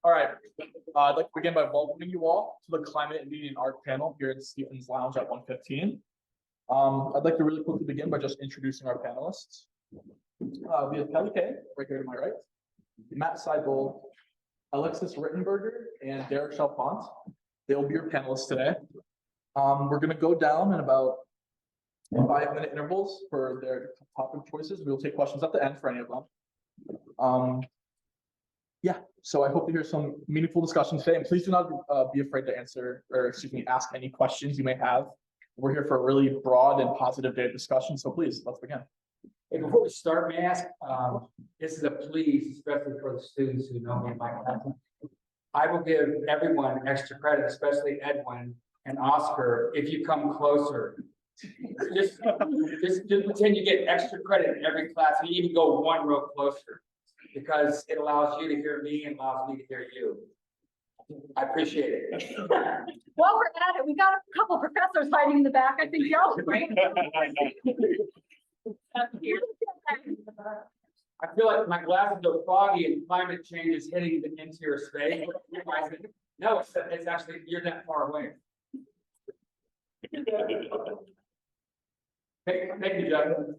All right. I'd like to begin by welcoming you all to the Climate and Media and Art panel here at Stevens Lounge at 1:15. I'd like to really quickly begin by just introducing our panelists. We have Kane, right here to my right, Matt Seybold, Alexis Rittenberger, and Chalfant. They'll be your panelists today. We're going to go down in about 5-minute intervals for their topic choices. We'll take questions at the end for any of them. Yeah, so I hope to hear some meaningful discussions today, and please do not be afraid to ask any questions you may have. We're here for a really broad and positive day of discussion, so please, let's begin. Hey, before we start, may I ask, this is a plea, especially for the students who know me in my class. I will give everyone extra credit, especially Edwin and Oscar, if you come closer. Just pretend you get extra credit in every class, and you even go one row closer, because it allows you to hear me and allows me to hear you. I appreciate it. While we're at it, we got a couple professors hiding in the back. I think y'all right? I feel like my glasses are foggy and climate change is hitting the interior space. No, it's actually, you're that far away. Thank you, Justin.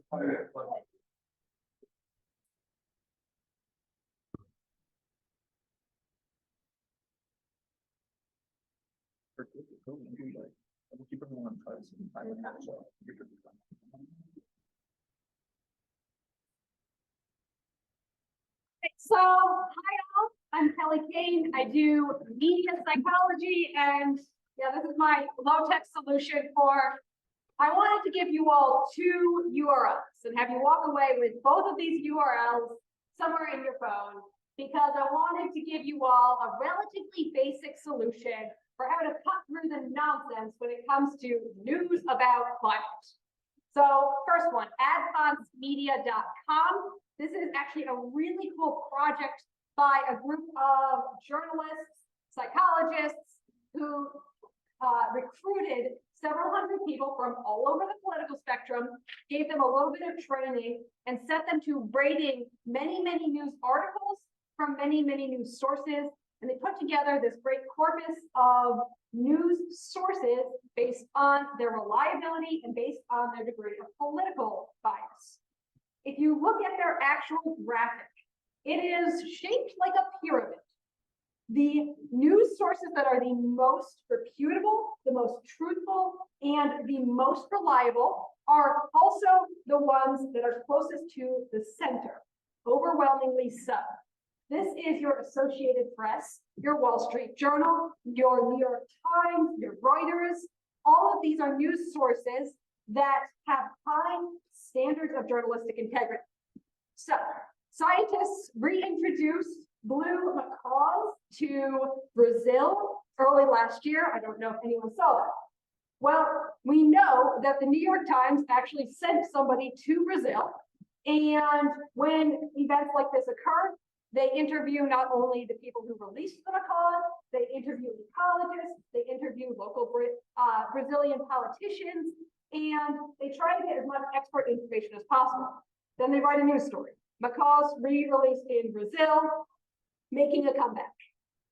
So, hi all, I'm Kane. I do media psychology, and yeah, this is my low-tech solution for, I wanted to give you all 2 URLs and have you walk away with both of these URLs somewhere in your phone, because I wanted to give you all a relatively basic solution for how to cut through the nonsense when it comes to news about climate. So first one, adfontsmedia.com. This is actually a really cool project by a group of journalists, psychologists who recruited several hundred people from all over the political spectrum, gave them a little bit of training, and set them to rating many, many news articles from many, many news sources. And they put together this great corpus of news sources based on their reliability and based on their degree of political bias. If you look at their actual graphic, it is shaped like a pyramid. The news sources that are the most reputable, the most truthful, and the most reliable are also the ones that are closest to the center, overwhelmingly so. This is your Associated Press, your Wall Street Journal, your New York Times, your Reuters. All of these are news sources that have high standards of journalistic integrity. So, scientists reintroduced blue macaws to Brazil early last year. I don't know if anyone saw that. Well, we know that the New York Times actually sent somebody to Brazil, and when events like this occur, they interview not only the people who released the macaws, they interview ecologists, they interview local Brazilian politicians, and they try to get as much expert information as possible. Then they write a news story. Macaws re-released in Brazil, making a comeback.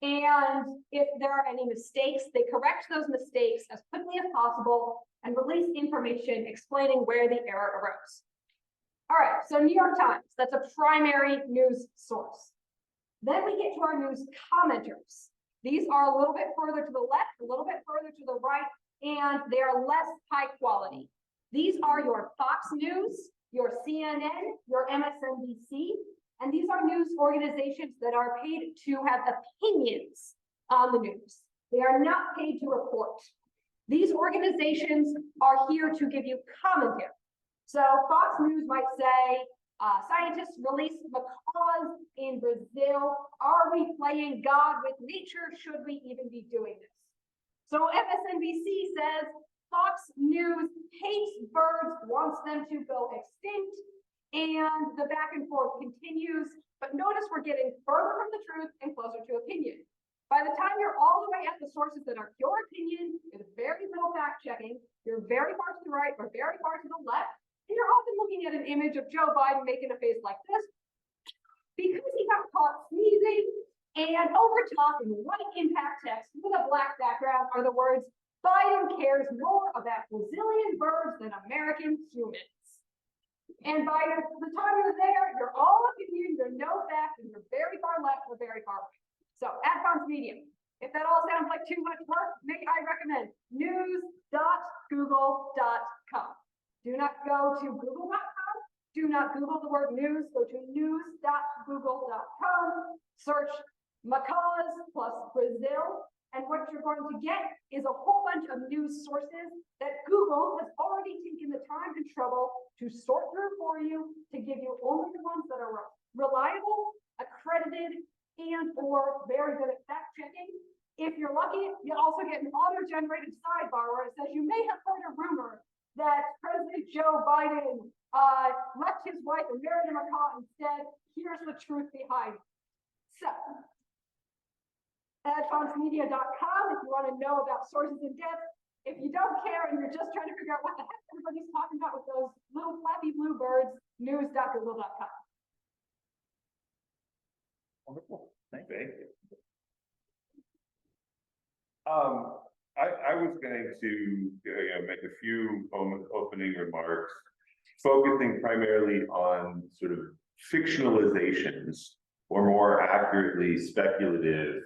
And if there are any mistakes, they correct those mistakes as quickly as possible and release information explaining where the error arose. All right, so New York Times, that's a primary news source. Then we get to our news commenters. These are a little bit further to the left, a little bit further to the right, and they are less high quality. These are your Fox News, your CNN, your MSNBC, and these are news organizations that are paid to have opinions on the news. They are not paid to report. These organizations are here to give you commentary. So Fox News might say, scientists released macaws in Brazil. Are we playing God with nature? Should we even be doing this? So MSNBC says, Fox News hates birds, wants them to go extinct, and the back and forth continues. But notice we're getting further from the truth and closer to opinion. By the time you're all the way at the sources that are your opinion, there's very little fact checking. You're very far to the right or very far to the left. And you're often looking at an image of Joe Biden making a face like this because he got caught sneezing And over top in white impact text with a black background are the words, Biden cares more about Brazilian birds than American humans. And by the time you're there, you're all up in here, you're no back, and you're very far left or very far right. So advanced medium. If that all sounds like too much work, I recommend news.google.com. Do not go to google.com. Do not Google the word news. Go to news.google.com. Search macaws plus Brazil. And what you're going to get is a whole bunch of news sources that Google has already taken the time and trouble to sort through for you to give you only the ones that are reliable, accredited, and or very good at fact checking. If you're lucky, you also get an auto-generated sidebar where it says you may have heard a rumor that President Joe Biden left his wife and married a macaw instead. Here's the truth behind it. So, advancedmedia.com if you want to know about sources in depth. If you don't care and you're just trying to figure out what the heck everybody's talking about with those little flappy blue birds, news.google.com. Wonderful. Thank Thank you. I was going to make a few opening remarks, focusing primarily on sort of fictionalizations, or more accurately, speculative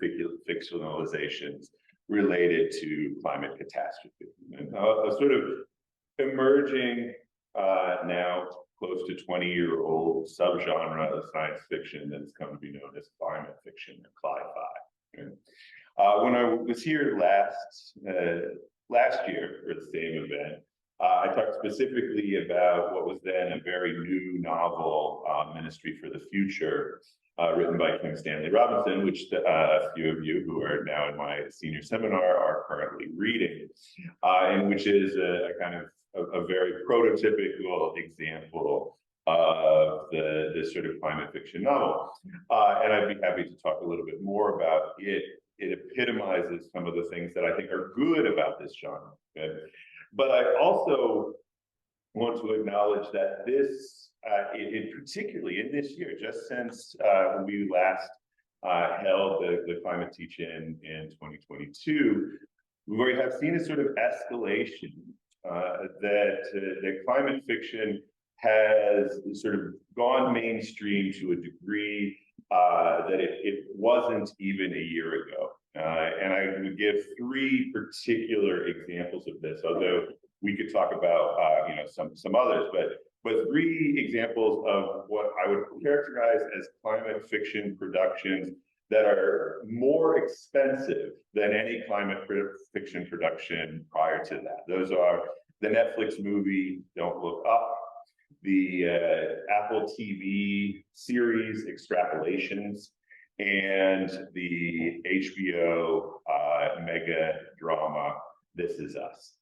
fictionalizations related to climate catastrophe. And a sort of emerging, now close to 20-year-old subgenre of science fiction that's come to be known as climate fiction or cli-fi. When I was here last year for the same event, I talked specifically about what was then a very new novel, Ministry for the Future, written by Kim Stanley Robinson, which a few of you who are now in my senior seminar are currently reading, and which is a kind of a very prototypical example of this sort of climate fiction novel. And I'd be happy to talk a little bit more about it. It epitomizes some of the things that I think are good about this genre. Okay? But I also want to acknowledge that this, particularly in this year, just since we last held the climate teach-in in 2022, we have seen a sort of escalation that climate fiction has sort of gone mainstream to a degree that it wasn't even a year ago. And I would give three particular examples of this, although we could talk about some others, but three examples of what I would characterize as climate fiction productions that are more expensive than any climate fiction production prior to that. Those are the Netflix movie Don't Look Up, the Apple TV series Extrapolations, and the HBO mega drama This Is Us.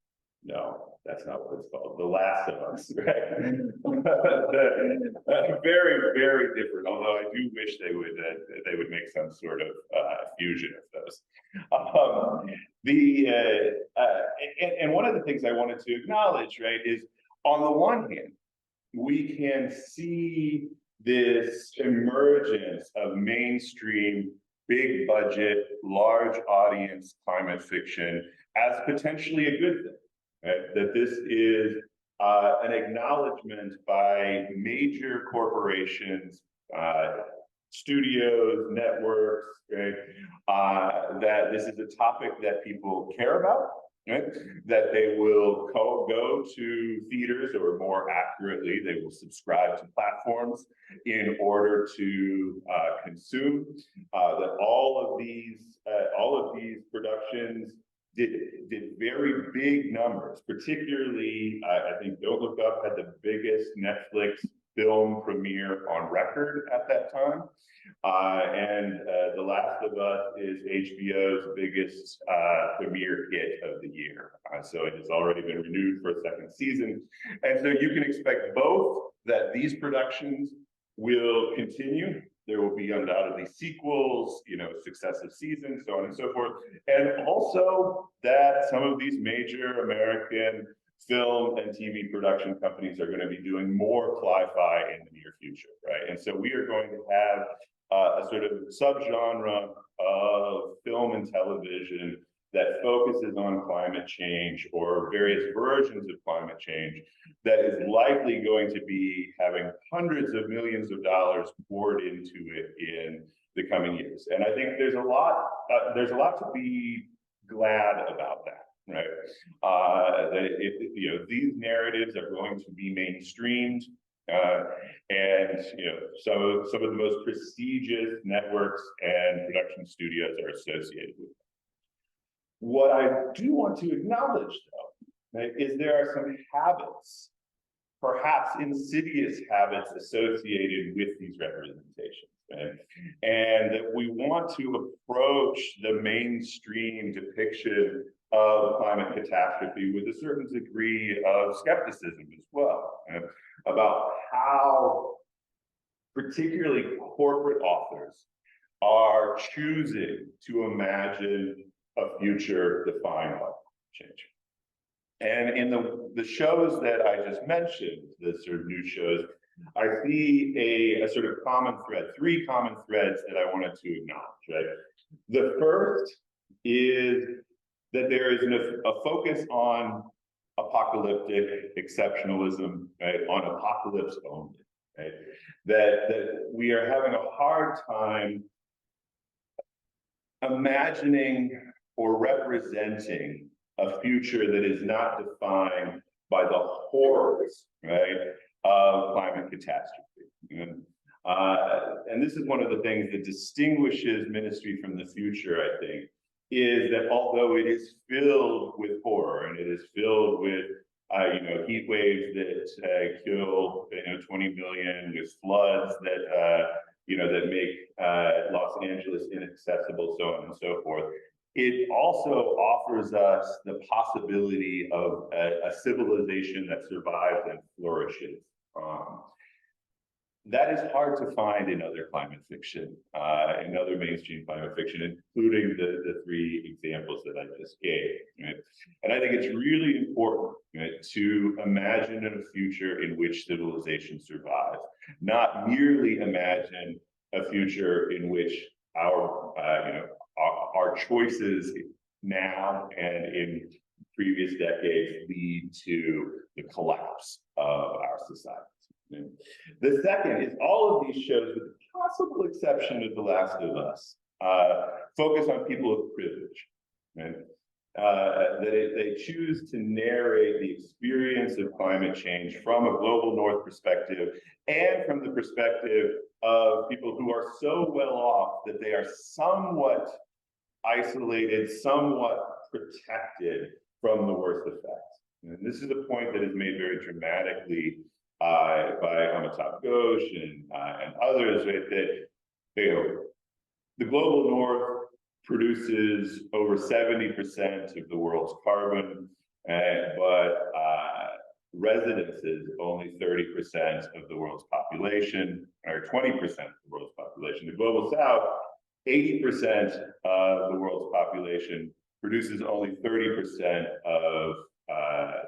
No, that's not what it's called. The Last of Us, right? Very, very different. Although I do wish they would make some sort of fusion of those. And one of the things I wanted to acknowledge, right, is on the one hand, we can see this emergence of mainstream, big budget, large audience climate fiction as potentially a good thing. Right? That this is an acknowledgement by major corporations, studios, networks, right? That this is a topic that people care about, right? That they will go to theaters, or more accurately, they will subscribe to platforms in order to consume. That all of these productions did very big numbers, particularly, I think Don't Look Up had the biggest Netflix film premiere on record at that time. And The Last of Us is HBO's biggest premiere hit of the year. So it has already been renewed for a second season. And so you can expect both that these productions will continue. There will be undoubtedly sequels, successive seasons, so on and so forth. And also that some of these major American film and TV production companies are going to be doing more cli-fi in the near future, right? And so we are going to have a sort of subgenre of film and television that focuses on climate change or various versions of climate change that is likely going to be having hundreds of millions of dollars poured into it in the coming years. And I think there's a lot to be glad about that. Right, that these narratives are going to be mainstreamed, and some of the most prestigious networks and production studios are associated with them. What I do want to acknowledge, though, right, is there are some habits, perhaps insidious habits, associated with these representations. Right? And that we want to approach the mainstream depiction of climate catastrophe with a certain degree of skepticism as well, right? About how particularly corporate authors are choosing to imagine a future defined by change. And in the shows that I just mentioned, the sort of new shows, I see a sort of common thread, three common threads that I wanted to acknowledge, right? The first is that there is a focus on apocalyptic exceptionalism, right? On apocalypse only, right? That we are having a hard time imagining or representing a future that is not defined by the horrors, right, of climate catastrophe. And this is one of the things that distinguishes Ministry from the Future, I think, is that although it is filled with horror and it is filled with heat waves that kill 20 million, with floods that that make Los Angeles inaccessible, so on and so forth, it also offers us the possibility of a civilization that survives and flourishes. That is hard to find in other climate fiction, in other mainstream climate fiction, including the three examples that I just gave. Right? And I think it's really important, right, to imagine a future in which civilization survives, not merely imagine a future in which our choices now and in previous decades lead to the collapse of our society. The second is all of these shows, with the possible exception of The Last of Us, focus on people of privilege. Right? They choose to narrate the experience of climate change from a global north perspective and from the perspective of people who are so well off that they are somewhat isolated, somewhat protected from the worst effects. And this is a point that is made very dramatically by Amitabh Ghosh and others, right, that the global north produces over 70% of the world's carbon, but residences only 30% of the world's population, or 20% of the world's population. The global south, 80% of the world's population produces only 30% of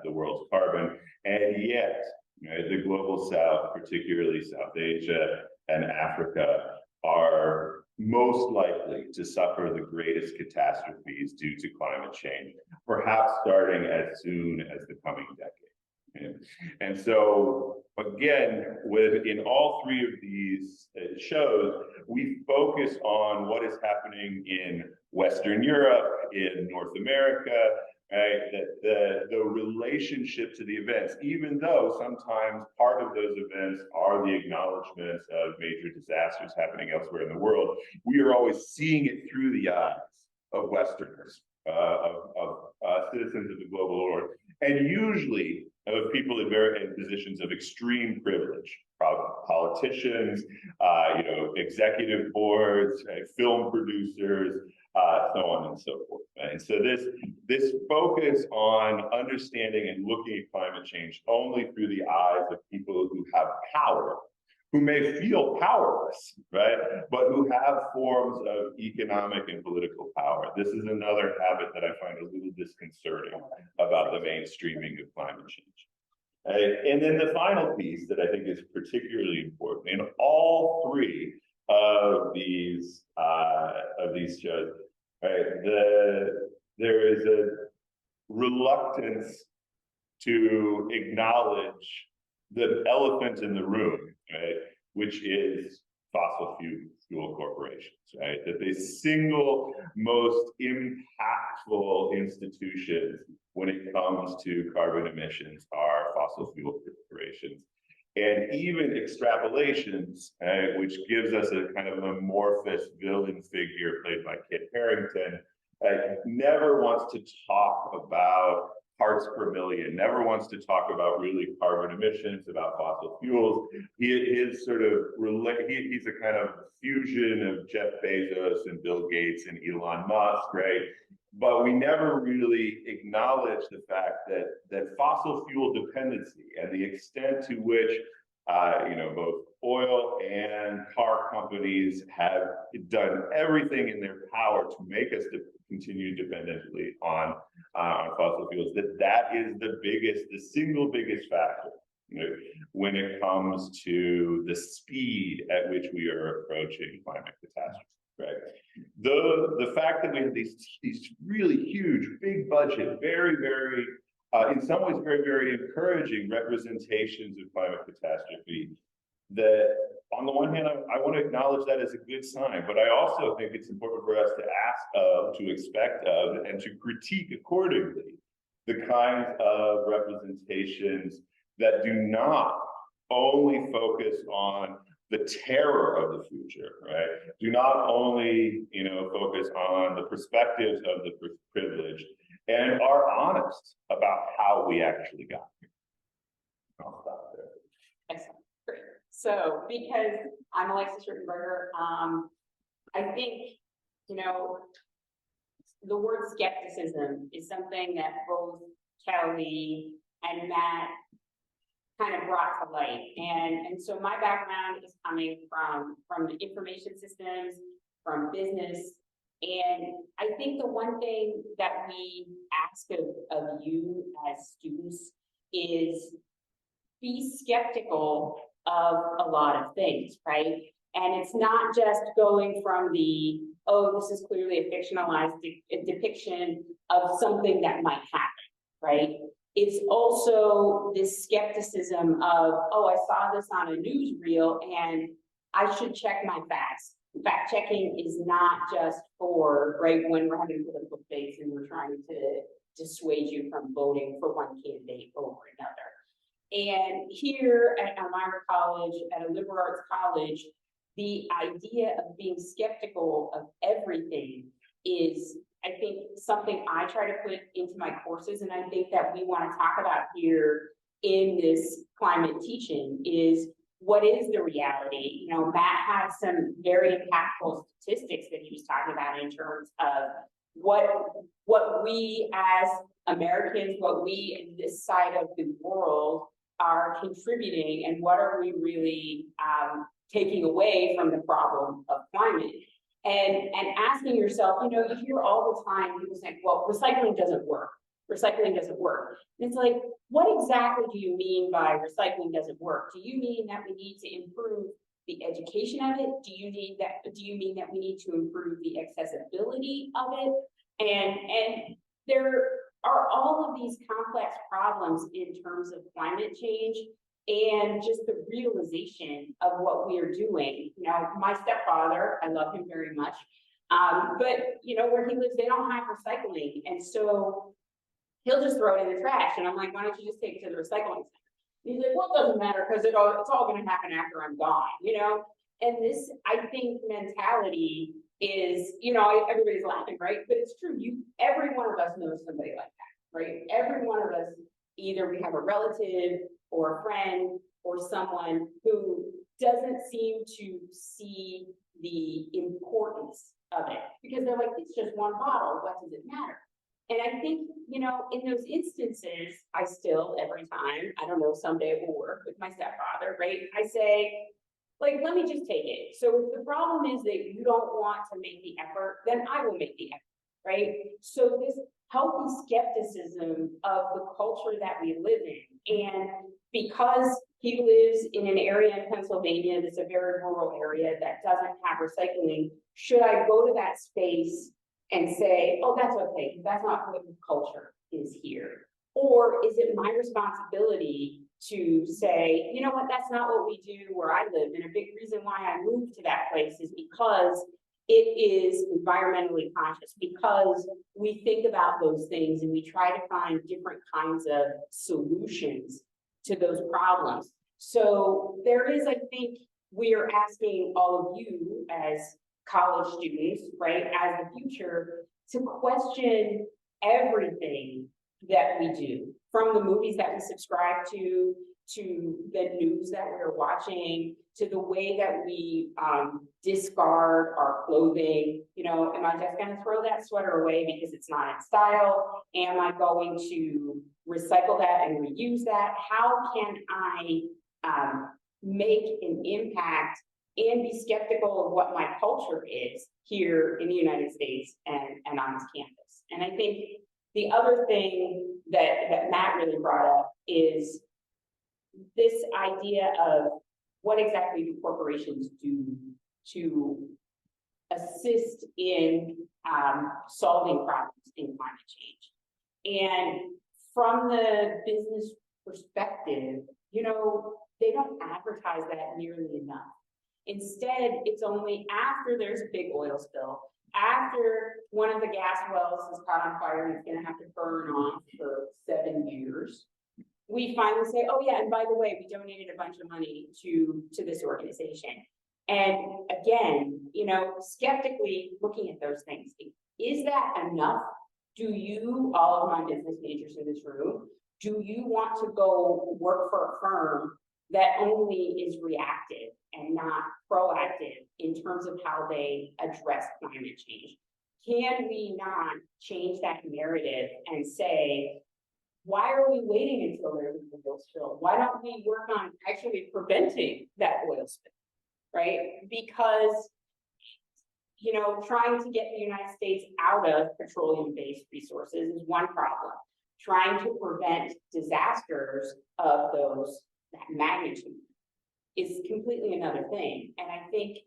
the world's carbon, and yet, right, the global south, particularly South Asia and Africa, are most likely to suffer the greatest catastrophes due to climate change, perhaps starting as soon as the coming decade. And so, again, in all three of these shows, we focus on what is happening in Western Europe, in North America, right? That the relationship to the events, even though sometimes part of those events are the acknowledgments of major disasters happening elsewhere in the world, we are always seeing it through the eyes of Westerners, of citizens of the global north, and usually of people in positions of extreme privilege, politicians, executive boards, film producers, so on and so forth. And so this focus on understanding and looking at climate change only through the eyes of people who have power, who may feel powerless, right, but who have forms of economic and political power. This is another habit that I find a little disconcerting about the mainstreaming of climate change. And then the final piece that I think is particularly important in all three of these shows, right? There is a reluctance to acknowledge the elephant in the room, right? Which is fossil fuel corporations, right? That the single most impactful institutions when it comes to carbon emissions are fossil fuel corporations. And even extrapolations, which gives us a kind of amorphous villain figure played by Kit Harington, never wants to talk about parts per million, never wants to talk about really carbon emissions, about fossil fuels. He is sort of, he's a kind of fusion of Jeff Bezos and Bill Gates and Elon Musk, right? But we never really acknowledge the fact that fossil fuel dependency and the extent to which both oil and car companies have done everything in their power to make us continue dependently on fossil fuels, that is the single biggest factor, when it comes to the speed at which we are approaching climate catastrophe. Right. The fact that we have these really huge, big budget, very, very, in some ways, very, very encouraging representations of climate catastrophe, that on the one hand, I want to acknowledge that as a good sign, but I also think it's important for us to ask of, to expect of, and to critique accordingly the kinds of representations that do not only focus on the terror of the future, right? Do not only, focus on the perspectives of the privileged, and are honest about how we actually got here. I'll stop there. Excellent, great. So, because I'm Alexis Rittenberger, I think, the word skepticism is something that both Kelly and Matt kind of brought to light. And so my background is coming from the information systems, from business. And I think the one thing that we ask of you as students is be skeptical of a lot of things, right? And it's not just going from the, oh, this is clearly a fictionalized depiction of something that might happen, right? It's also this skepticism of, oh, I saw this on a newsreel and I should check my facts. Fact checking is not just for, right, when we're having political debates and we're trying to dissuade you from voting for one candidate over another. And here at Elmira College, at a liberal arts college, the idea of being skeptical of everything is, I think, something I try to put into my courses, and I think that we want to talk about here in this climate teaching is, what is the reality? Matt had some very impactful statistics that he was talking about in terms of what we as Americans, what we in this side of the world are contributing, and what are we really taking away from the problem of climate. And asking yourself, you hear all the time people say, well, recycling doesn't work. Recycling doesn't work. And it's like, what exactly do you mean by recycling doesn't work? Do you mean that we need to improve the education of it? Do you mean that we need to improve the accessibility of it? And there are all of these complex problems in terms of climate change and just the realization of what we are doing. My stepfather, I love him very much, but where he lives, they don't have recycling, and so he'll just throw it in the trash. And I'm like, why don't you just take it to the recycling center? And he's like, well, it doesn't matter because it's all going to happen after I'm gone, And this, I think, mentality is, everybody's laughing, right? But it's true. Every one of us knows somebody like that, right? Every one of us, either we have a relative or a friend or someone who doesn't seem to see the importance of it because they're like, it's just one bottle. What does it matter? And I think, in those instances, I still, every time, I don't know, someday it will work with my stepfather, right? I say, let me just take it. So if the problem is that you don't want to make the effort, then I will make the effort, right? So this healthy skepticism of the culture that we live in, and because He lives in an area in Pennsylvania that's a very rural area that doesn't have recycling. Should I go to that space and say, oh, that's okay, that's not what the culture is here? Or is it my responsibility to say, you know what, that's not what we do where I live, and a big reason why I moved to that place is because it is environmentally conscious, because we think about those things and we try to find different kinds of solutions to those problems. So there is, I think, we are asking all of you as college students, right, as the future, to question everything that we do, from the movies that we subscribe to the news that we're watching, to the way that we discard our clothing. You know, am I just going to throw that sweater away because it's not in style? Am I going to recycle that and reuse that? How can I make an impact and be skeptical of what my culture is here in the United States and on this campus? And I think the other thing that Matt really brought up is this idea of what exactly do corporations do to assist in solving problems in climate change. And from the business perspective, you know, they don't advertise that nearly enough. Instead, it's only after there's a big oil spill, after one of the gas wells is caught on fire and it's going to have to burn off for 7 years, we finally say, oh yeah, and by the way, we donated a bunch of money to this organization. And again, you know, skeptically looking at those things, is that enough? Do you, all of my business majors in this room, do you want to go work for a firm that only is reactive and not proactive in terms of how they address climate change? Can we not change that narrative and say, why are we waiting until there's an oil spill? Why don't we work on actually preventing that oil spill, right? Because, you know, trying to get the United States out of petroleum-based resources is one problem. Trying to prevent disasters of that magnitude is completely another thing. And I think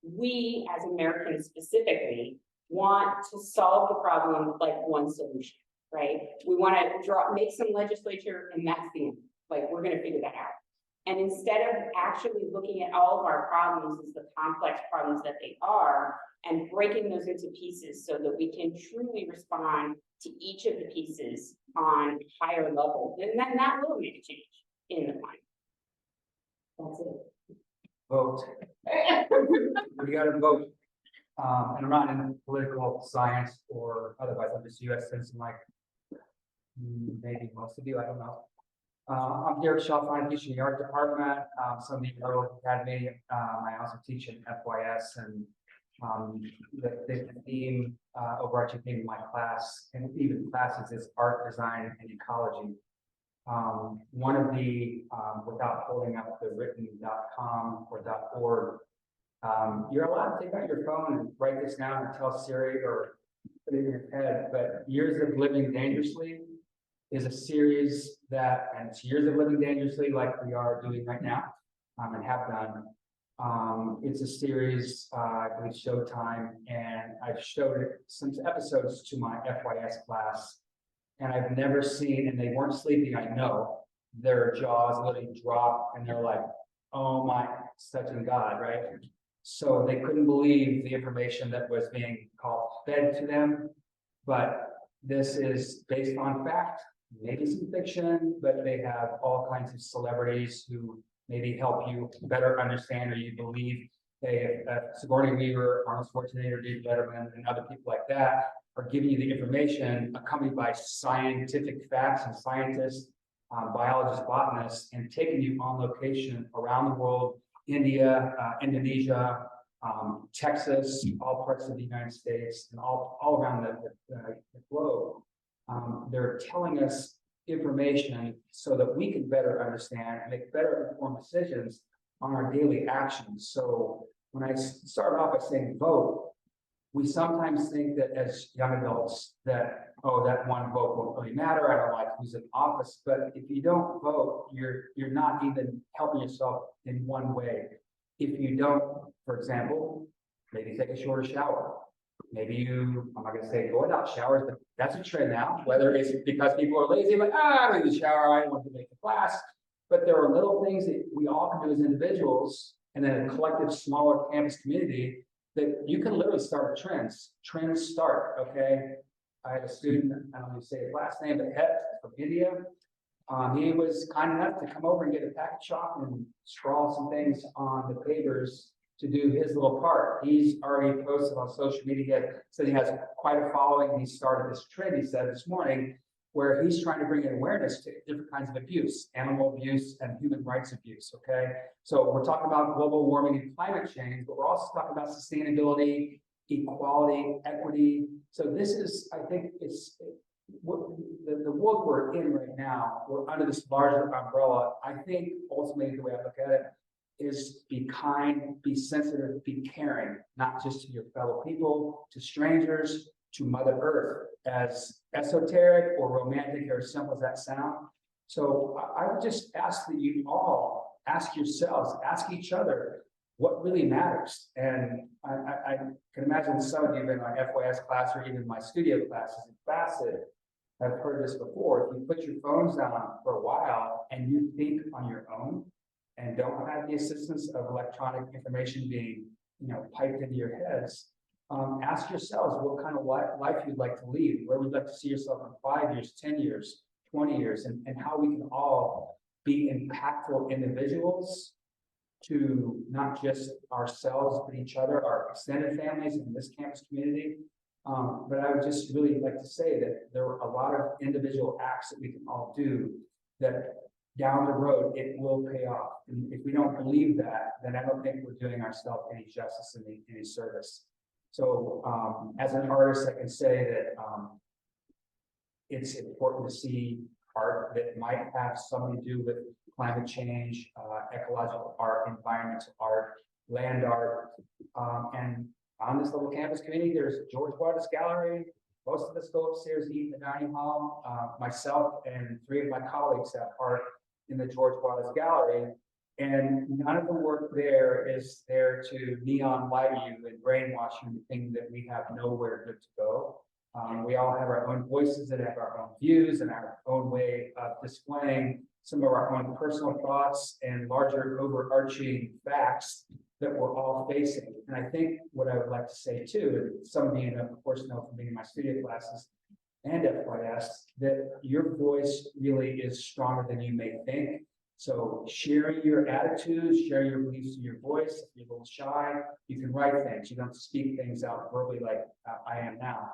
we, as Americans specifically, want to solve the problem like one solution, right? We want to make some legislature and that's the end. Like, we're going to figure that out. And instead of actually looking at all of our problems as the complex problems that they are, and breaking those into pieces so that we can truly respond to each of the pieces on higher level, then that will make a change in the climate. That's it. Vote. We got to vote. And I'm not in political science or otherwise. I'm just U.S. citizen, like maybe most of you. I don't know. I'm here at Chalfant, teaching the art department. Some of the Earl Academy. I also teach in FYS, and the theme, overarching theme of my class, and even classes, is art, design, and ecology. One of the, without pulling up the written.com or .org, you're allowed to take out your phone and write this down and tell Siri or put it in your head, but Years of Living Dangerously is a series that, and it's Years of Living Dangerously like we are doing right now, and have done. It's a series, I believe Showtime, and I've showed it some episodes to my FYS class, and I've never seen, and they weren't sleeping, I know, their jaws literally drop, and they're like, oh my, such in God, right? So they couldn't believe the information that was being fed to them, but this is based on fact, maybe some fiction, but they have all kinds of celebrities who maybe help you better understand, or you believe Sigourney Weaver, Arnold Schwarzenegger, David Letterman, and other people like that are giving you the information accompanied by scientific facts and scientists, biologists, botanists, and taking you on location around the world, India, Indonesia, Texas, all parts of the United States, and all around the globe. They're telling us information so that we can better understand and make better informed decisions on our daily actions. So when I start off by saying vote, we sometimes think that as young adults that oh, that one vote won't really matter, I don't like who's in office, but if you don't vote, you're not even helping yourself in one way. If you don't, for example, maybe take a shorter shower. Maybe you, I'm not gonna say go without showers, but that's a trend now, whether it's because people are lazy, like, I don't need to shower, I don't want to make the class. But there are little things that we all can do as individuals, and then a collective, smaller campus community, that you can literally start trends. Trends start, okay? I had a student, I don't want to say his last name, but Het from India. He was kind enough to come over and get a packet shop and scrawl some things on the pavers to do his little part. He's already posted on social media, said he has quite a following. He started this trend, he said this morning, where he's trying to bring in awareness to different kinds of abuse, animal abuse and human rights abuse, okay? So we're talking about global warming and climate change, but we're also talking about sustainability, equality, equity. So this is, I think it's, the world we're in right now, we're under this larger umbrella. I think ultimately the way I look at it is be kind, be sensitive, be caring, not just to your fellow people, to strangers, to Mother Earth, as esoteric or romantic or simple as that sound. So I would just ask that you all ask yourselves, ask each other, what really matters? And I can imagine some of you in my FYS class or even my studio classes in Facet have heard this before. If you put your phones down for a while and you think on your own and don't have the assistance of electronic information being, piped into your heads, ask yourselves what kind of life you'd like to lead, where would you like to see yourself in 5 years, 10 years, 20 years, and how we can all be impactful individuals to not just ourselves, but each other, our extended families in this campus community. But I would just really like to say that there are a lot of individual acts that we can all do that down the road, it will pay off. And if we don't believe that, then I don't think we're doing ourselves any justice and any service. So as an artist, I can say that it's important to see art that might have something to do with climate change, ecological art, environmental art, land art. And on this little campus community, there's George Waters Gallery. Most of us go upstairs, eat in the dining hall. Myself and 3 of my colleagues have art in the George Waters Gallery. And none of the work there is there to neon light you and brainwash you and think that we have nowhere good to go. We all have our own voices and have our own views and our own way of displaying some of our own personal thoughts and larger overarching facts that we're all facing. And I think what I would like to say too, and some of you of course know from being in my studio classes and FYS, that your voice really is stronger than you may think. So sharing your attitudes, sharing your beliefs in your voice. If you're a little shy, you can write things. You don't speak things out verbally like I am now.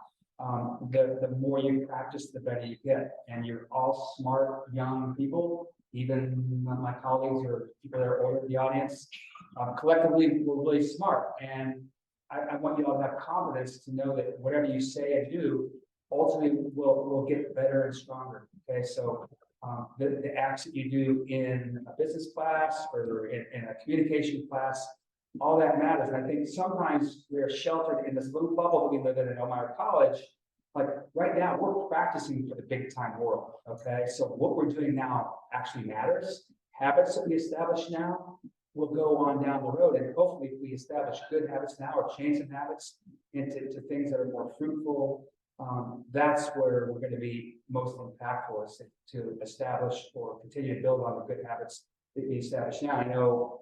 The more you practice, the better you get. And you're all smart, young people. Even my colleagues or people that are older in the audience, collectively, we're really smart. And I want you all to have confidence to know that whatever you say and do, ultimately will get better and stronger. Okay, so the acts that you do in a business class or in a communication class, all that matters. And I think sometimes we're sheltered in this little bubble that we live in Elmira College. Like right now, we're practicing for the big time world. Okay, so what we're doing now actually matters. Habits that we establish now will go on down the road, and hopefully, if we establish good habits now or change some habits into things that are more fruitful, that's where we're going to be most impactful, is to establish or continue to build on the good habits that we establish now. I know,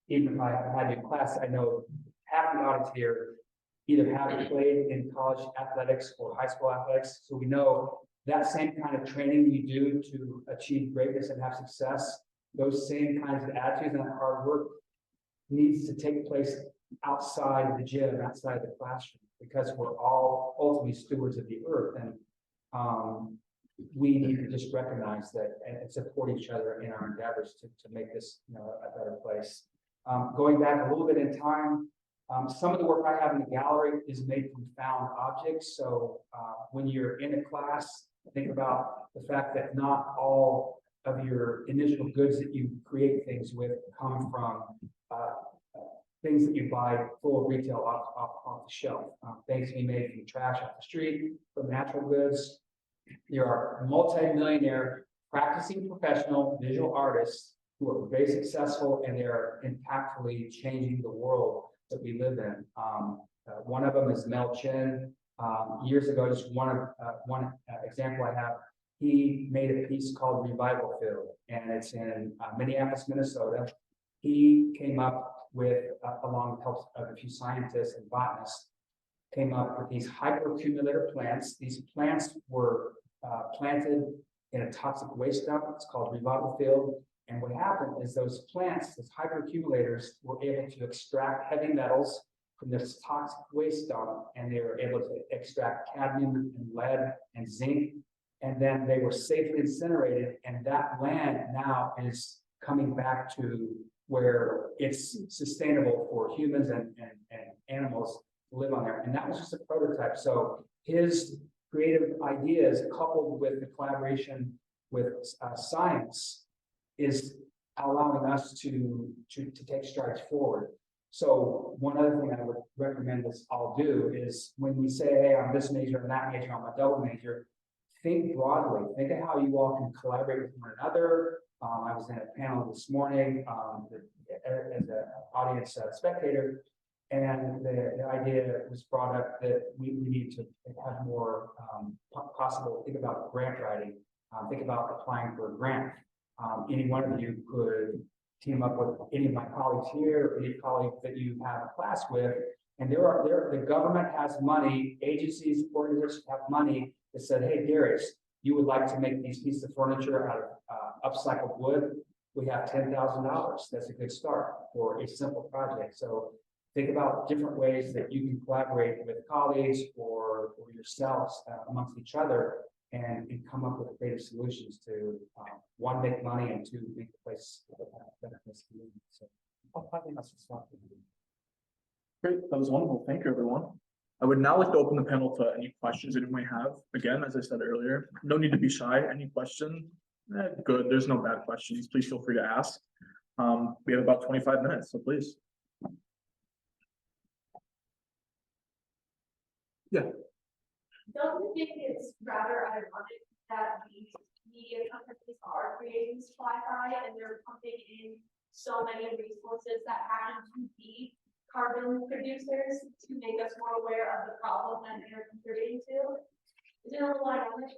even if I haven't had you in class, I know half the audience here either haven't played in college athletics or high school athletics. So we know that same kind of training you do to achieve greatness and have success, those same kinds of attitudes and hard work needs to take place outside of the gym, outside of the classroom, because we're all ultimately stewards of the earth. And we need to just recognize that and support each other in our endeavors to make this a better place. Going back a little bit in time, some of the work I have in the gallery is made from found objects. So when you're in a class, think about the fact that not all of your initial goods that you create things with come from things that you buy full of retail off the shelf. Things to be made from trash off the street, from natural goods. There are multi-millionaire practicing professional visual artists who are very successful, and they are impactfully changing the world that we live in. One of them is Mel Chin. Years ago, just one example I have, he made a piece called Revival Field, and it's in Minneapolis, Minnesota. He came up with, along with help of a few scientists and botanists, came up with these hyperaccumulator plants. These plants were planted in a toxic waste dump. It's called Revival Field. And what happened is those plants, those hyperaccumulators, were able to extract heavy metals from this toxic waste dump, and they were able to extract cadmium and lead and zinc, and then they were safely incinerated, and that land now is coming back to where it's sustainable for humans and animals to live on there. And that was just a prototype. So his creative ideas, coupled with the collaboration with science, is allowing us to take strides forward. So one other thing I would recommend us all do is when we say, hey, I'm this major and that major, I'm a double major, think broadly. Think of how you all can collaborate with one another. I was in a panel this morning as an audience spectator, and the idea was brought up that we need to have more possible, think about grant writing, think about applying for a grant. Any one of you could team up with any of my colleagues here, or any colleague that you have a class with, and the government has money, agencies, organizations have money that said, hey, Darius, you would like to make these pieces of furniture out of upcycled wood. We have $10,000. That's a good start for a simple project. So think about different ways that you can collaborate with colleagues or yourselves amongst each other and come up with creative solutions to one, make money, and two, make the place better place to live. So I think that's what's happening. Great, that was wonderful. Thank you, everyone. I would now like to open the panel to any questions that you might have. Again, as I said earlier, no need to be shy. Any question? Good, there's no bad questions. Please feel free to ask. We have about 25 minutes, so please. Yeah. Don't you think it's rather ironic that these media companies are creating supply side and they're pumping in so many resources that happen to be carbon producers to make us more aware of the problem that they're contributing to? Is it a little ironic?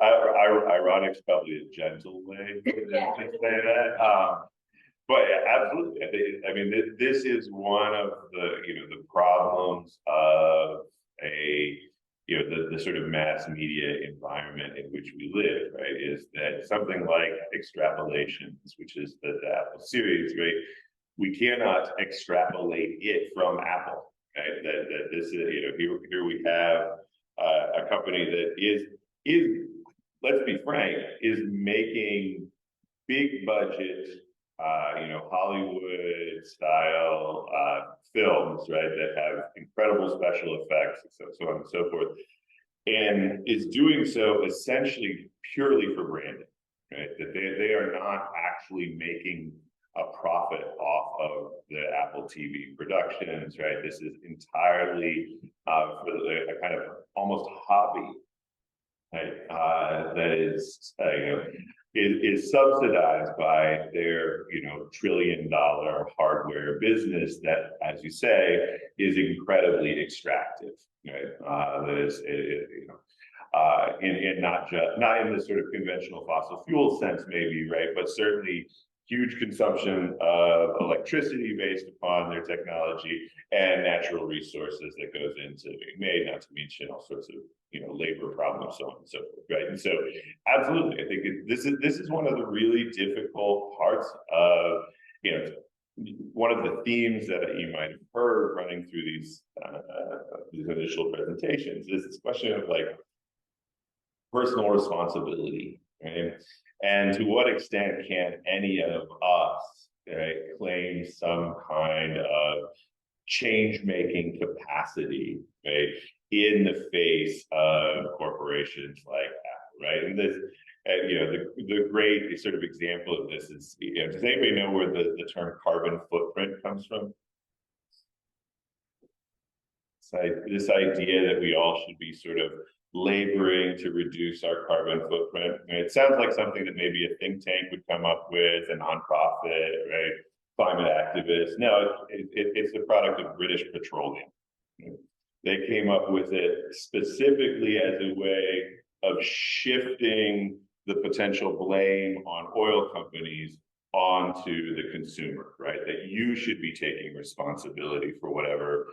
Ironic's probably a gentle way to say that. But yeah, absolutely. I mean, this is one of the problems of the sort of mass media environment in which we live, right? Is that something like extrapolations, which is the Apple series, right? We cannot extrapolate it from Apple, right? That this is, here we have a company that is, let's be frank, is making big budget, Hollywood style films, right, that have incredible special effects, so on and so forth, and is doing so essentially purely for branding, right? That they are not actually making a profit off of the Apple TV productions, right? This is entirely for a kind of almost hobby, right? That is, is subsidized by their, $1 trillion hardware business that, as you say, is incredibly extractive, right? That is, not in the sort of conventional fossil fuel sense, maybe, right? But certainly huge consumption of electricity based upon their technology and natural resources that goes into being made, not to mention all sorts of labor problems, so on and so forth, right? And so, absolutely, I think this is one of the really difficult parts of one of the themes that you might have heard running through these initial presentations is this question of personal responsibility, right? And to what extent can any of us, right, claim some kind of change-making capacity, right, in the face of corporations like Apple, right? And this, the great sort of example of this is, does anybody know where the term carbon footprint comes from? this idea that we all should be sort of laboring to reduce our carbon footprint. I mean, it sounds like something that maybe a think tank would come up with, a nonprofit, right? Climate activists. No, it's the product of British Petroleum. They came up with it specifically as a way of shifting the potential blame on oil companies onto the consumer, right? That you should be taking responsibility for whatever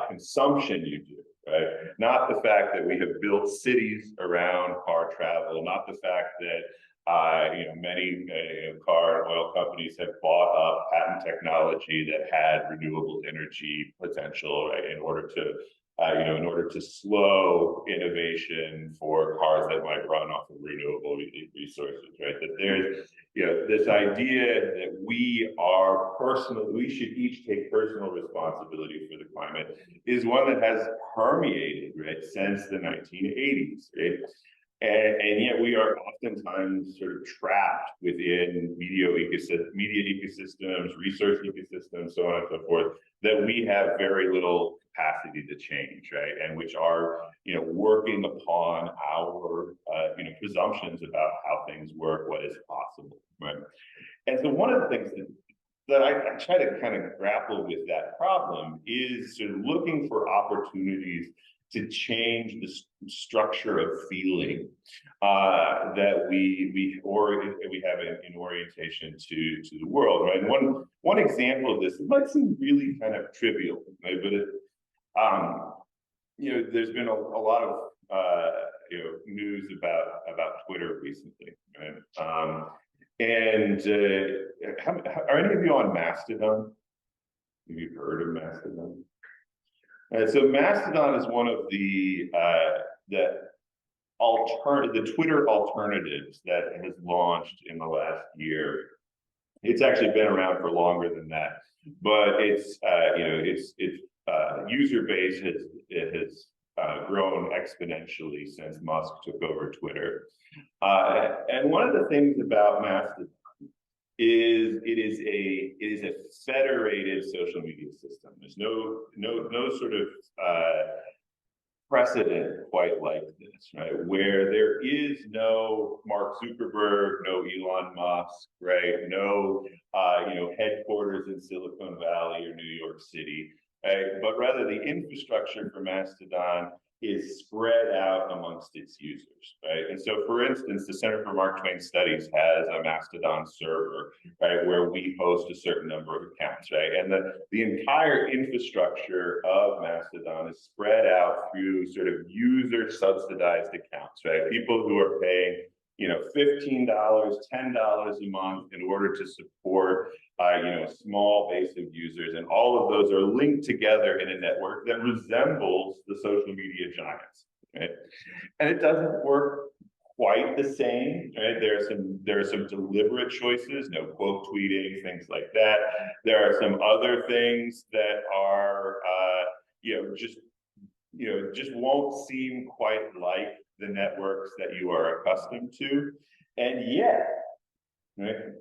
consumption you do, right? Not the fact that we have built cities around car travel, not the fact that many car and oil companies have bought up patent technology that had renewable energy potential, right, in order to slow innovation for cars that might run off of renewable resources, right? That there's, this idea that we should each take personal responsibility for the climate is one that has permeated, right, since the 1980s, right? And yet we are oftentimes sort of trapped within media ecosystems, resource ecosystems, so on and so forth, that we have very little capacity to change, right? And which are, working upon our, presumptions about how things work, what is possible, right? And so one of the things that I try to kind of grapple with that problem is sort of looking for opportunities to change the structure of feeling that we have in orientation to the world, right? And one example of this, it might seem really kind of trivial, right? But there's been a lot of news about Twitter recently, right? Are any of you on Mastodon? Have you heard of Mastodon? So Mastodon is one of the Twitter alternatives that has launched in the last year. It's actually been around for longer than that, but its user base has grown exponentially since Musk took over Twitter. And one of the things about Mastodon is it is a federated social media system. There's no sort of precedent quite like this, right? Where there is no Mark Zuckerberg, no Elon Musk, right? No headquarters in Silicon Valley or New York City, right? But rather the infrastructure for Mastodon is spread out amongst its users, right? And so, for instance, the Center for Mark Twain Studies has a Mastodon server, right, where we host a certain number of accounts, right? And the entire infrastructure of Mastodon is spread out through sort of user-subsidized accounts, right? People who are paying, $15, $10 a month in order to support, a small base of users, and all of those are linked together in a network that resembles the social media giants, right? And it doesn't work quite the same, right? There are some deliberate choices, no quote tweeting, things like that. There are some other things that are, just won't seem quite like the networks that you are accustomed to. And yet, right,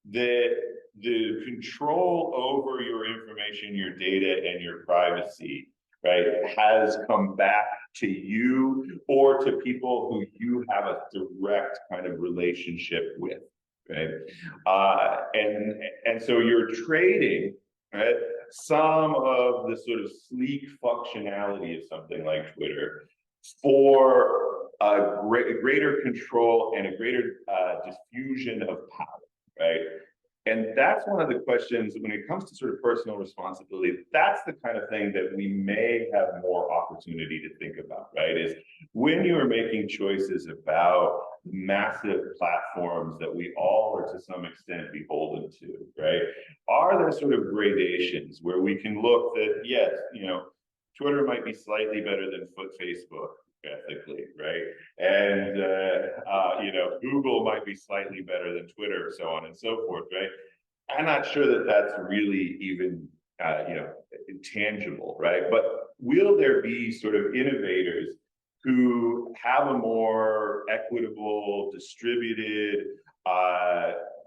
the control over your information, your data, and your privacy, right, has come back to you or to people who you have a direct kind of relationship with, right? And so you're trading, right, some of the sort of sleek functionality of something like Twitter for a greater control and a greater diffusion of power, right? And that's one of the questions when it comes to sort of personal responsibility. That's the kind of thing that we may have more opportunity to think about, right? Is when you are making choices about massive platforms that we all are to some extent beholden to, right? Are there sort of gradations where we can look that, yes, Twitter might be slightly better than Facebook ethically, right? And Google might be slightly better than Twitter, so on and so forth, right? I'm not sure that that's really even intangible, right? But will there be sort of innovators who have a more equitable, distributed,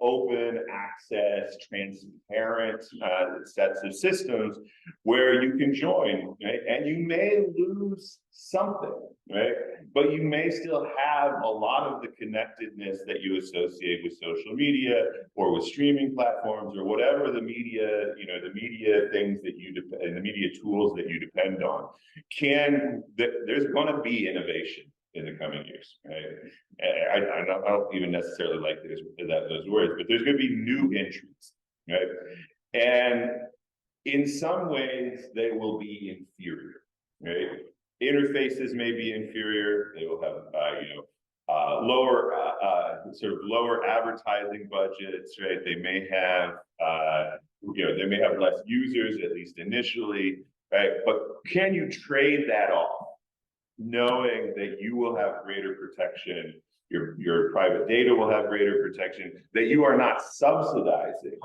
open access, transparent sets of systems where you can join, right? And you may lose something, right? But you may still have a lot of the connectedness that you associate with social media or with streaming platforms or whatever the media, the media things that you and the media tools that you depend on. There's going to be innovation in the coming years, right? I don't even necessarily like those words, but there's going to be new entries, right? And in some ways, they will be inferior, right? Interfaces may be inferior. They will have, lower, sort of lower advertising budgets, right? They may have, they may have less users, at least initially, right? But can you trade that off, knowing that you will have greater protection, your private data will have greater protection, that you are not subsidizing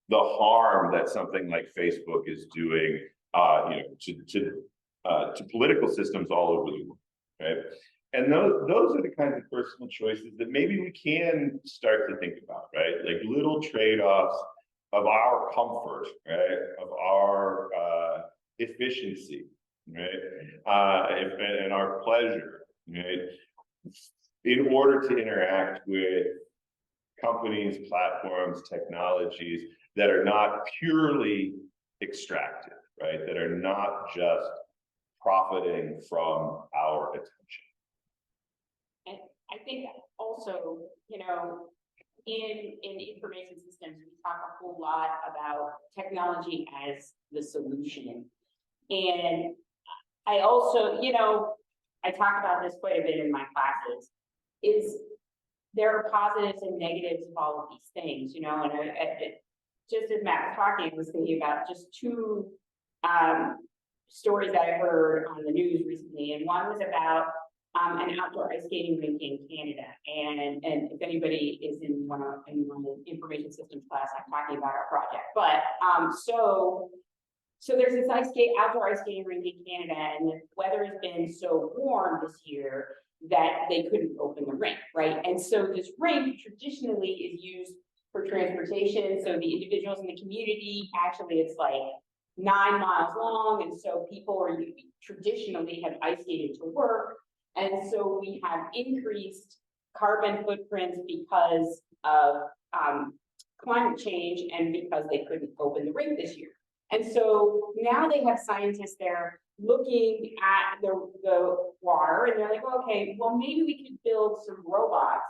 the harm that something like Facebook is doing, to political systems all over the world, right? And those are the kinds of personal choices that maybe we can start to think about, right? Like little trade-offs of our comfort, right? Of our efficiency, right? And our pleasure, right? In order to interact with companies, platforms, technologies that are not purely extractive, right? That are not just profiting from our attention. And I think also, in information systems, we talk a whole lot about technology as the solution. And I also, I talk about this quite a bit in my classes, is there are positives and negatives of all of these things, and just as Matt was talking, I was thinking about just two stories that I heard on the news recently, and one was about an outdoor ice skating rink in Canada, and if anybody is in one of the information systems class, I'm talking about our project. But so there's this outdoor ice skating rink in Canada, and the weather has been so warm this year that they couldn't open the rink, right? And so this rink traditionally is used for transportation. So the individuals in the community, actually it's like 9 miles long. And so people traditionally have ice skated to work. And so we have increased carbon footprints because of climate change and because they couldn't open the rink this year. And so now they have scientists there looking at the water, and they're like, okay, well, maybe we could build some robots,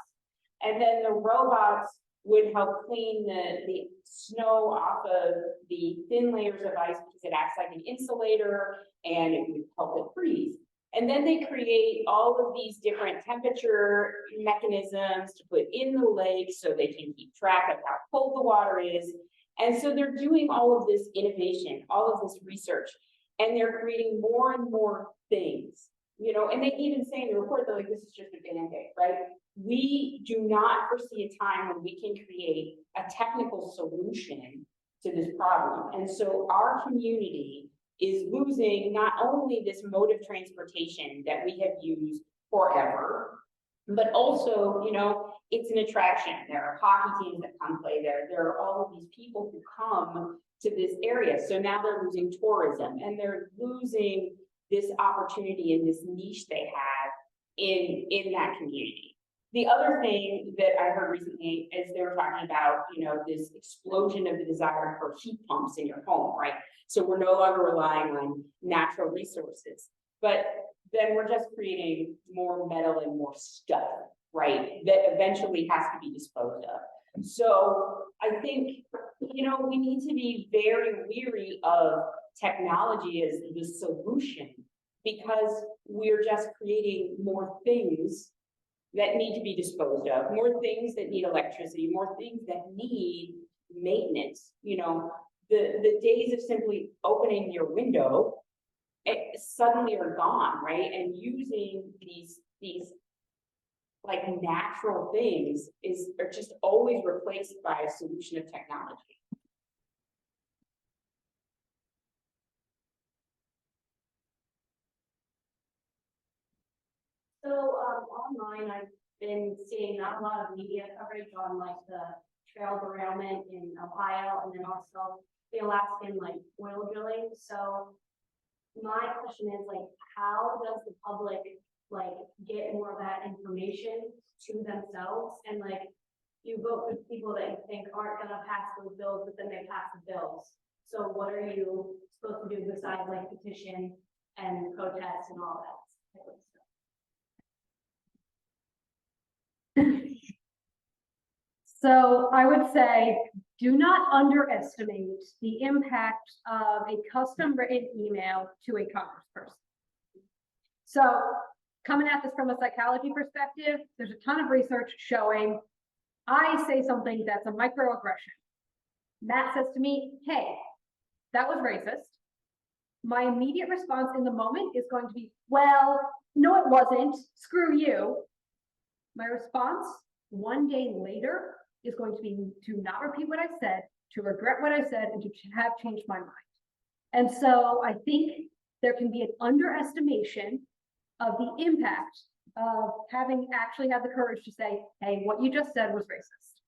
and then the robots would help clean the snow off of the thin layers of ice because it acts like an insulator and it would help it freeze. And then they create all of these different temperature mechanisms to put in the lake so they can keep track of how cold the water is. And so they're doing all of this innovation, all of this research, and they're creating more and more things, and they even say in the report, they're like, this is just a Band-Aid, right? We do not foresee a time when we can create a technical solution to this problem. And so our community is losing not only this mode of transportation that we have used forever, but also, it's an attraction. There are hockey teams that come play there. There are all of these people who come to this area. So now they're losing tourism, and they're losing this opportunity and this niche they have in that community. The other thing that I heard recently is they were talking about, this explosion of the desire for heat pumps in your home, right? So we're no longer relying on natural resources, but then we're just creating more metal and more stuff, right? That eventually has to be disposed of. So I think, we need to be very weary of technology as the solution, because we're just creating more things that need to be disposed of, more things that need electricity, more things that need maintenance. The days of simply opening your window suddenly are gone, right? And using these like natural things are just always replaced by a solution of technology. So online, I've been seeing not a lot of media coverage on like the shale derailment in Ohio, and then also the Alaskan like oil drilling. So my question is like, how does the public like get more of that information to themselves? And like, you vote for people that you think aren't gonna pass those bills, but then they pass the bills. So what are you supposed to do besides like petition and protest and all that type of stuff? So I would say, do not underestimate the impact of a custom written email to a congressperson. So coming at this from a psychology perspective, there's a ton of research showing I say something that's a microaggression. Matt says to me, hey, that was racist. My immediate response in the moment is going to be, well, no, it wasn't. Screw you. My response 1 day later is going to be to not repeat what I said, to regret what I said, and to have changed my mind. And so I think there can be an underestimation of the impact of having actually had the courage to say, hey, what you just said was racist.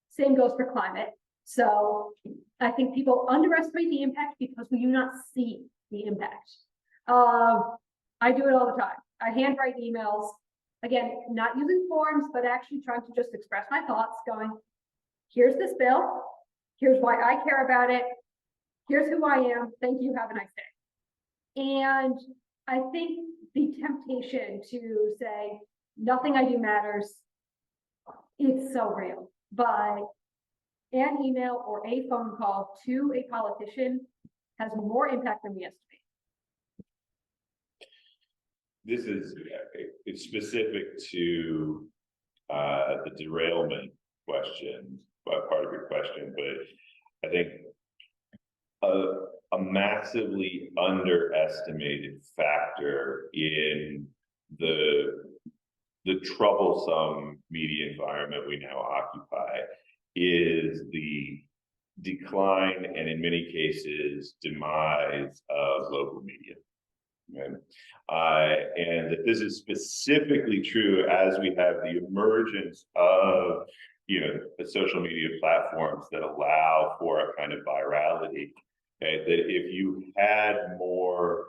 Same goes for climate. So I think people underestimate the impact because we do not see the impact. I do it all the time. I handwrite emails, again, not using forms, but actually trying to just express my thoughts, going, here's this bill, here's why I care about it, here's who I am, thank you, have a nice day. And I think the temptation to say, nothing I do matters, it's so real. But an email or a phone call to a politician has more impact than we estimate. This is, it's specific to the derailment question, part of your question, but I think a massively underestimated factor in the troublesome media environment we now occupy is the decline and in many cases demise of local media. Right? And that this is specifically true as we have the emergence of the social media platforms that allow for a kind of virality. Okay? That if you had more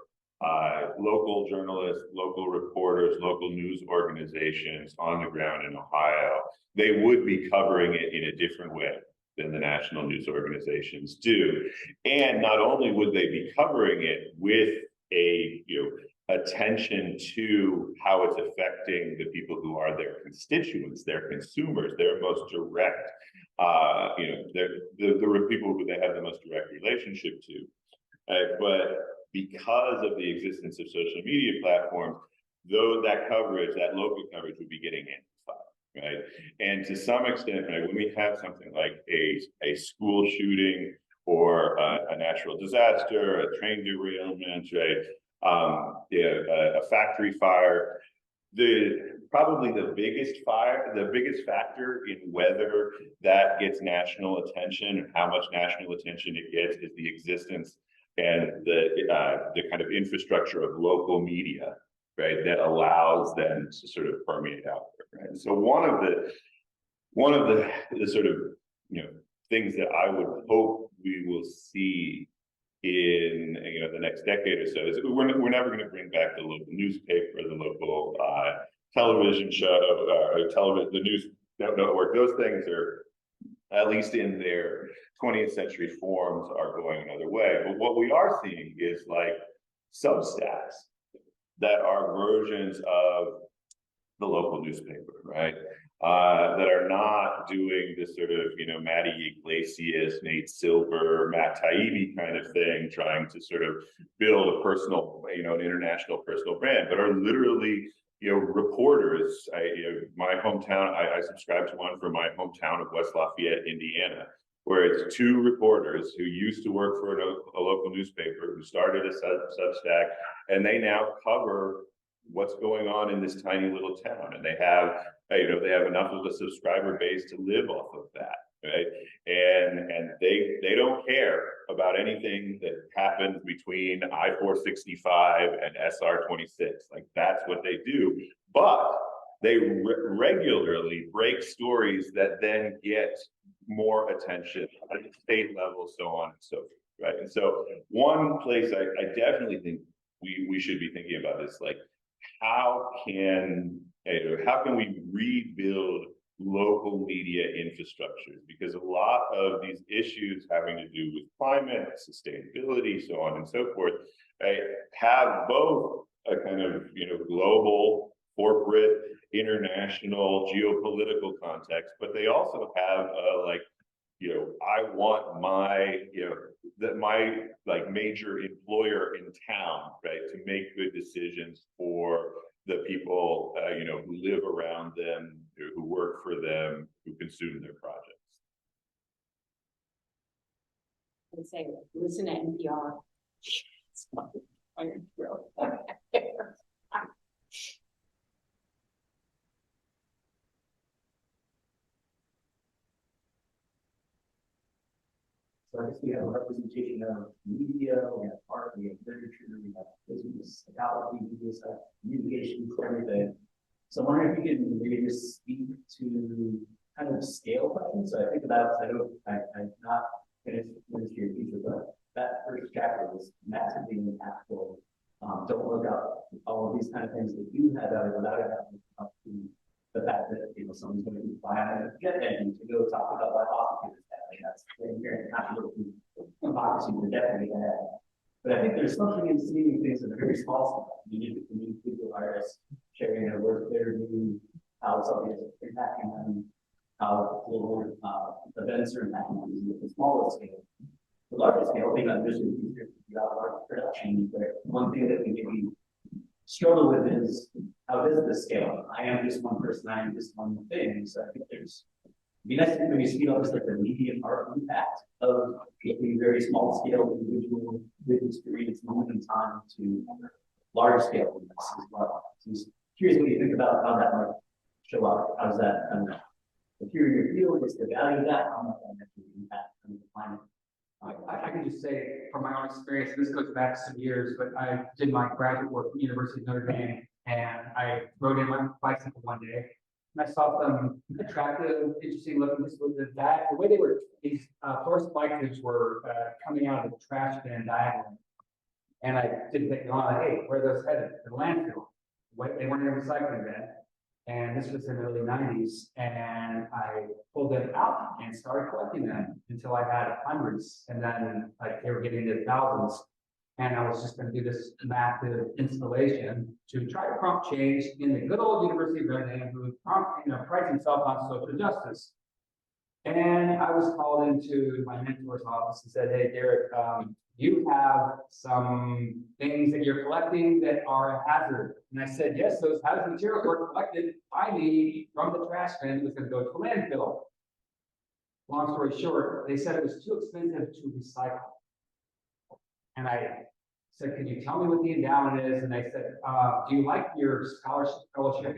local journalists, local reporters, local news organizations on the ground in Ohio, they would be covering it in a different way than the national news organizations do. And not only would they be covering it with a attention to how it's affecting the people who are their constituents, their consumers, their most direct, the people who they have the most direct relationship to. But because of the existence of social media platforms, though that coverage, that local coverage would be getting amplified, right? And to some extent, right, when we have something like a school shooting or a natural disaster, a train derailment, right? A factory fire, probably the biggest factor in whether that gets national attention and how much national attention it gets is the existence and the kind of infrastructure of local media, right, that allows them to sort of permeate out there. Right? So one of the sort of things that I would hope we will see in the next decade or so is we're never going to bring back the local newspaper, the local television show, the news network. Those things are, at least in their 20th century forms, are going another way. But what we are seeing is like Substacks that are versions of the local newspaper, right? That are not doing this sort of, Matty Iglesias, Nate Silver, Matt Taibbi kind of thing, trying to sort of build a personal, an international personal brand, but are literally, reporters. My hometown, I subscribe to one for my hometown of West Lafayette, Indiana, where it's two reporters who used to work for a local newspaper, who started a Substack, and they now cover what's going on in this tiny little town, and they have enough of a subscriber base to live off of that, right? And they don't care about anything that happens between I-465 and SR-26. Like, that's what they do, but they regularly break stories that then get more attention at the state level, so on and so forth, right? And so one place I definitely think we should be thinking about is like, how can we rebuild local media infrastructures? Because a lot of these issues having to do with climate, sustainability, so on and so forth, right, have both a kind of, global, corporate, international, geopolitical context, but they also have I want my, my like major employer in town, right, to make good decisions for the people, who live around them, who work for them, who consume their projects. I'd say, listen to NPR. It's fucking iron grill. So I guess we have a representation of media, we have art, we have literature, we have business, psychology, media, communications, everything. So I'm wondering if you can maybe just speak to kind of scale questions. So I think about, I'm not finished your teacher, but that first chapter was massively impactful. Don't look up all of these kind of things that you had out without it having up to the fact that someone's going to be flying a jet engine to go talk about what prosecutors have. That's very controversial democracy to definitely have. But I think there's something in seeing things at a very small scale. You need to communicate with artists, sharing their work, they're doing, how something is impacting them, how global events are impacting them at the smallest scale. The larger scale, I think I'm just easier to figure out large production, but one thing that we maybe struggle with is, how does this scale? I am just one person, I am just one thing. So I think there's be nice to maybe speed up just like the medium art impact of a very small scale individual with experience moment in time to large scale impacts as well. So I'm curious what you think about how that might show up. How does that kind of appear in your field? What's the value of that? How much that actually impact the climate? I can just say from my own experience, this goes back some years, but I did my graduate work at the University of Notre Dame, and I rode in my bicycle one day, and I saw some attractive, interesting looking people with that. The way they were, these fluorescent light tubes were coming out of the trash bin diagonally, and I didn't think, hey, where are those headed? The landfill. They weren't in a recycling bin. And this was in the early 90s, and I pulled them out and started collecting them until I had hundreds, and then like they were getting into thousands. And I was just going to do this massive installation to try to prompt change in the good old University of Notre Dame, who prides himself on social justice. And I was called into my mentor's office and said, "Hey, Derek, you have some things that you're collecting that are a hazard." And I said, "Yes, those hazard materials were collected by me from the trash bin. It was going to go to a landfill." Long story short, they said it was too expensive to recycle. And I said, "Can you tell me what the endowment is?" And they said, "Do you like your scholarship fellowship?"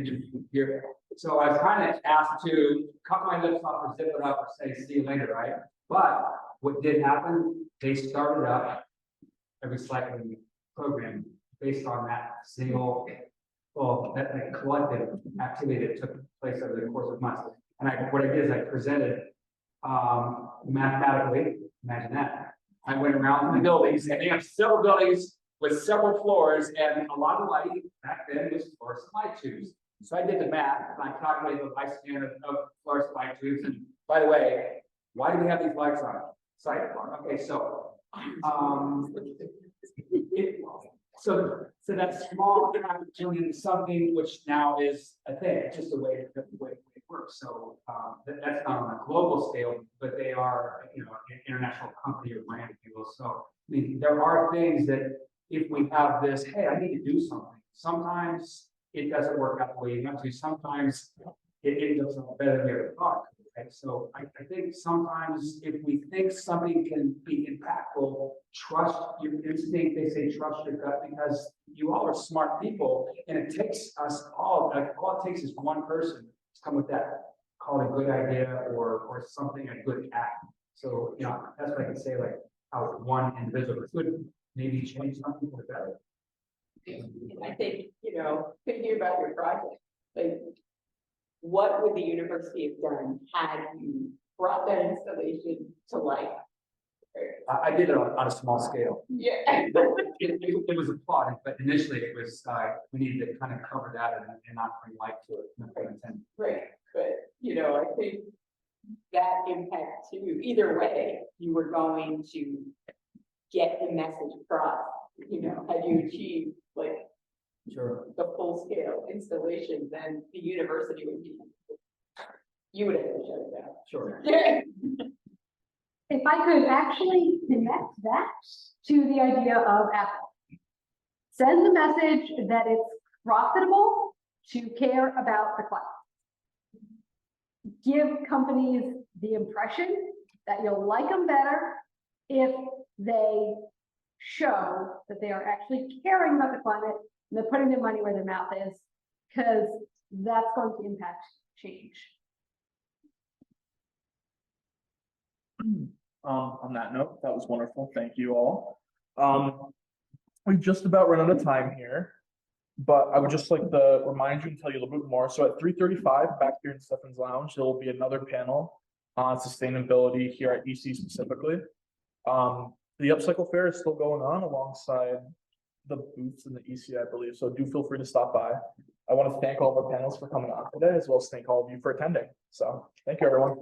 Here. So I was kind of asked to cut my lips off or zip it up or say, "See you later," right? But what did happen, they started up a recycling program based on that single, that collective activity that took place over the course of months. And what I did is I presented mathematically, imagine that. I went around the buildings, and they have several buildings with several floors, and a lot of light back then was fluorescent light tubes. So I did the math, and I calculated the lifespan of fluorescent light tubes. And by the way, why do we have these lights on? Sidebar. Okay, so so that small turned something which now is a thing. It's just the way it works. So that's not on a global scale, but they are, an international company or brand, if you will. So I mean, there are things that if we have this, hey, I need to do something. Sometimes it doesn't work out the way you want to. Sometimes it doesn't better than you ever thought. Right? So I think sometimes if we think something can be impactful, trust your instinct. They say trust your gut, because you all are smart people, and it takes us all. All it takes is one person to come with that, call it a good idea or something, a good act. So that's what I can say. Like how one individual could maybe change something for the better. I think, thinking about your project, like, what would the university have done had you brought that installation to life. I did it on a small scale. Yeah. It was applauded, but initially it was, we needed to kind of cover that and not bring light to it. No pun intended. Right, but, I think that impact too, either way, you were going to get the message across, had you achieved like Sure. the full scale installation, then the university would be, you would have to shut it down. Sure. Yeah. If I could actually connect that to the idea of Apple. Send the message that it's profitable to care about the cloud. Give companies the impression that you'll like them better if they show that they are actually caring about the climate and they're putting their money where their mouth is, because that's going to impact change. On that note, that was wonderful. Thank you all. We've just about run out of time here, but I would just like to remind you and tell you a little bit more. So at 3:35 back here in Stefan's Lounge, there will be another panel on sustainability here at EC specifically. The Upcycle Fair is still going on alongside the booths in the EC, I believe. So do feel free to stop by. I want to thank all of our panelists for coming on today, as well as thank all of you for attending. So thank you, everyone.